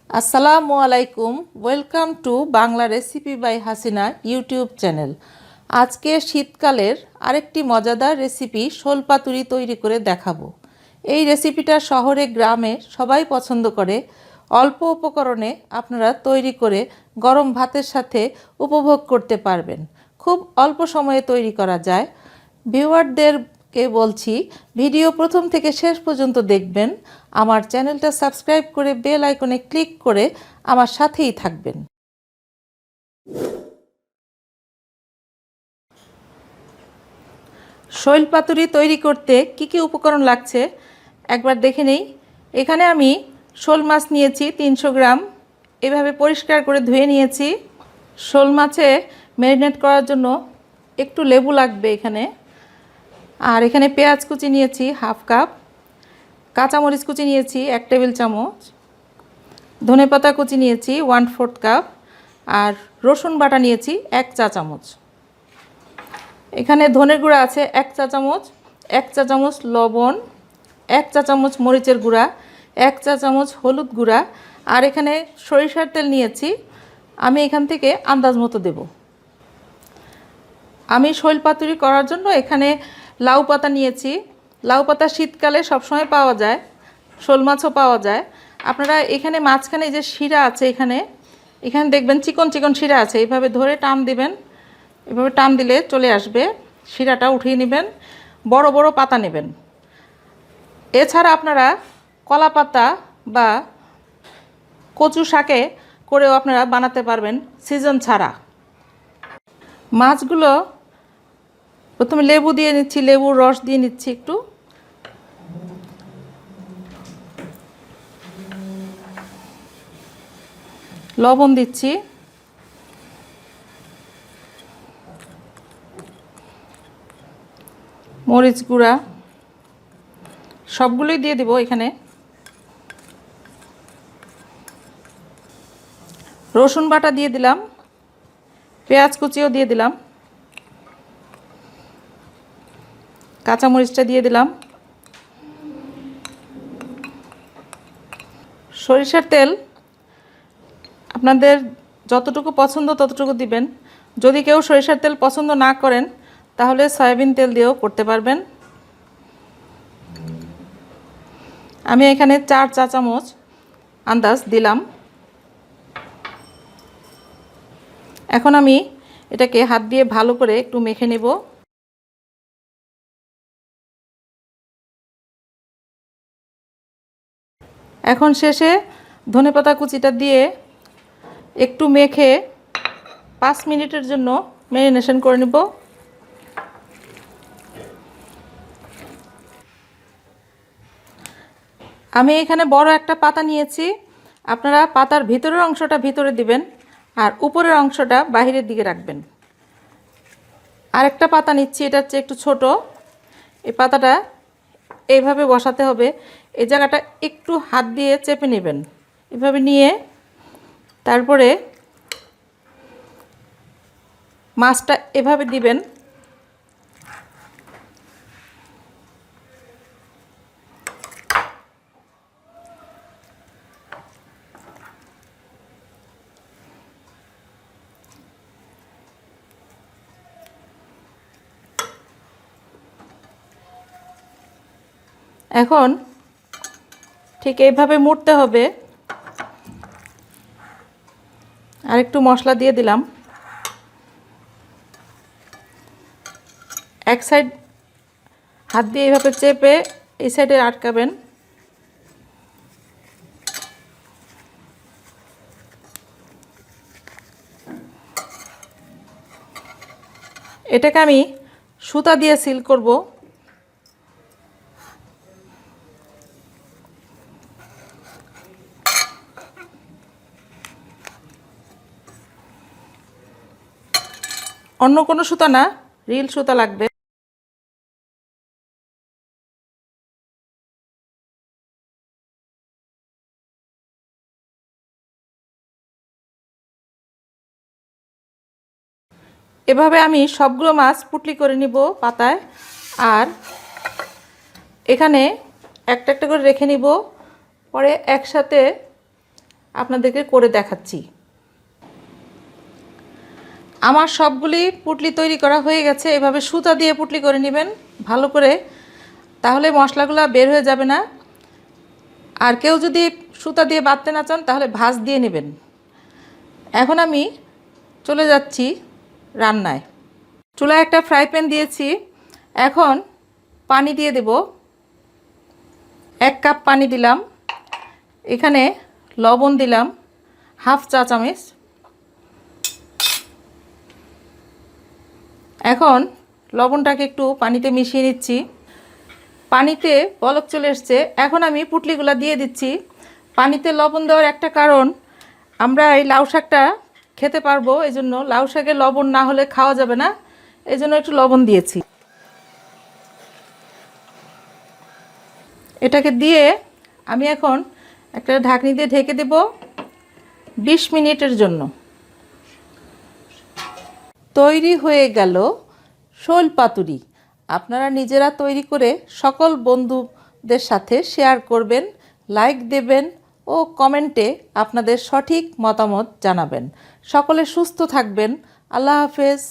আসসালামু আলাইকুম, welcome to Bangla recipe by Hasina YouTube channel. আজকে শীতকালের আরেকটি মজাদার রেসিপি শোল পাতুরি তৈরি করে দেখাবো। এই রেসিপিটা শহরে গ্রামে সবাই পছন্দ করে। অল্প উপকরণে আপনারা তৈরি করে গরম ভাতের সাথে উপভোগ করতে পারবেন। খুব অল্প সময়ে তৈরি করা যায়। ভিউয়ারদেরকে বলছি, ভিডিও প্রথম থেকে শেষ পর্যন্ত দেখবেন। আমার চ্যানেলটা সাবস্ক্রাইব করে বেল আইকনে ক্লিক করে আমার সাথেই থাকবেন। শৈল পাতুরি তৈরি করতে কি কি উপকরণ লাগছে একবার দেখে নেই। এখানে আমি শোল মাছ নিয়েছি 300 গ্রাম, এভাবে পরিষ্কার করে ধুয়ে নিয়েছি। শোল মাছে ম্যারিনেট করার জন্য একটু লেবু লাগবে এখানে। আর এখানে পেঁয়াজ কুচি নিয়েছি হাফ কাপ, কাঁচামরিচ কুচি নিয়েছি 1 টেবিল চামচ, ধনেপাতা কুচি নিয়েছি 1/4 কাপ, আর রসুন বাটা নিয়েছি 1 চা চামচ। এখানে ধনের গুঁড়া আছে 1 চা চামচ, 1 চা চামচ লবণ, 1 চা চামচ মরিচের গুঁড়া, 1 চা চামচ হলুদ গুঁড়া, আর এখানে সরিষার তেল নিয়েছি। আমি এখান থেকে আন্দাজ মতো দেব। আমি শৈল পাতুরি করার জন্য এখানে লাউ পাতা নিয়েছি। লাউ পাতা শীতকালে সবসময় পাওয়া যায়, শোল মাছও পাওয়া যায়। আপনারা এখানে মাঝখানে যে শিরা আছে, এখানে দেখবেন চিকন চিকন শিরা আছে, এইভাবে ধরে টান দিবেন। এভাবে টান দিলে চলে আসবে, শিরাটা উঠিয়ে নেবেন। বড় বড় পাতা নেবেন। এছাড়া আপনারা কলা পাতা বা কচু শাকে করেও আপনারা বানাতে পারবেন সিজন ছাড়া। মাছগুলো প্রথমে লেবু দিয়ে নিচ্ছি, লেবুর রস দিয়ে নিচ্ছি একটু। লবণ দিচ্ছি, মরিচ গুঁড়া সবগুলোই দিয়ে দিব এখানে। রসুন বাটা দিয়ে দিলাম, পেঁয়াজ কুচিও দিয়ে দিলাম, কাঁচামরিচটা দিয়ে দিলাম। সরিষার তেল আপনাদের যতটুকু পছন্দ ততটুকু দিবেন। যদি কেউ সরিষার তেল পছন্দ না করেন তাহলে সয়াবিন তেল দিয়েও করতে পারবেন। আমি এখানে 4 চা চামচ আন্দাজ দিলাম। এখন আমি এটাকে হাত দিয়ে ভালো করে একটু মেখে নেব। এখন শেষে ধনেপাতা কুচিটা দিয়ে একটু মেখে 5 মিনিটের জন্য ম্যারিনেশন করে নেব। আমি এখানে বড় একটা পাতা নিয়েছি। আপনারা পাতার ভিতরের অংশটা ভিতরে দিবেন আর উপরের অংশটা বাহিরের দিকে রাখবেন। আরেকটা পাতা নিচ্ছি, এটা হচ্ছে একটু ছোট। এই পাতাটা এইভাবে বসাতে হবে। এই জায়গাটা একটু হাত দিয়ে চেপে নেবেন, এভাবে নিয়ে তারপরে মাছটা এভাবে দিবেন। এখন ঠিক এইভাবে মুড়তে হবে। আর একটু মশলা দিয়ে দিলাম। এক সাইড হাত দিয়ে এইভাবে চেপে এই সাইডে আটকাবেন। এটাকে আমি সুতা দিয়ে সিল করব। অন্য কোনো সুতা না, রিল সুতা লাগবে। এভাবে আমি সবগুলো মাছ পুটলি করে নিব পাতায়। আর এখানে একটা একটা করে রেখে নিব, পরে একসাথে আপনাদেরকে করে দেখাচ্ছি। আমার সবগুলি পুটলি তৈরি করা হয়ে গেছে। এভাবে সুতা দিয়ে পুটলি করে নেবেন ভালো করে, তাহলে মশলাগুলো বের হয়ে যাবে না। আর কেউ যদি সুতা দিয়ে বাঁধতে না চান তাহলে ভাঁজ দিয়ে নেবেন। এখন আমি চলে যাচ্ছি রান্নায়। চুলায় একটা ফ্রাই প্যান দিয়েছি, এখন পানি দিয়ে দেব। 1 কাপ পানি দিলাম, এখানে লবণ দিলাম হাফ চা চামচ। এখন লবণটাকে একটু পানিতে মিশিয়ে নিচ্ছি। পানিতে বলক চলে এসছে, এখন আমি পুটলিগুলো দিয়ে দিচ্ছি। পানিতে লবণ দেওয়ার একটা কারণ, আমরা এই লাউ শাকটা খেতে পারবো, এই জন্য লাউ শাকে লবণ না হলে খাওয়া যাবে না, এই জন্য একটু লবণ দিয়েছি। এটাকে দিয়ে আমি এখন একটা ঢাকনি দিয়ে ঢেকে দেব 20 মিনিটের জন্য। তৈরি হয়ে গেল শোল পাতুরি। আপনারা নিজেরা তৈরি করে সকল বন্ধুদের সাথে শেয়ার করবেন, লাইক দেবেন ও কমেন্টে আপনাদের সঠিক মতামত জানাবেন। সকলে সুস্থ থাকবেন। আল্লাহ হাফেজ।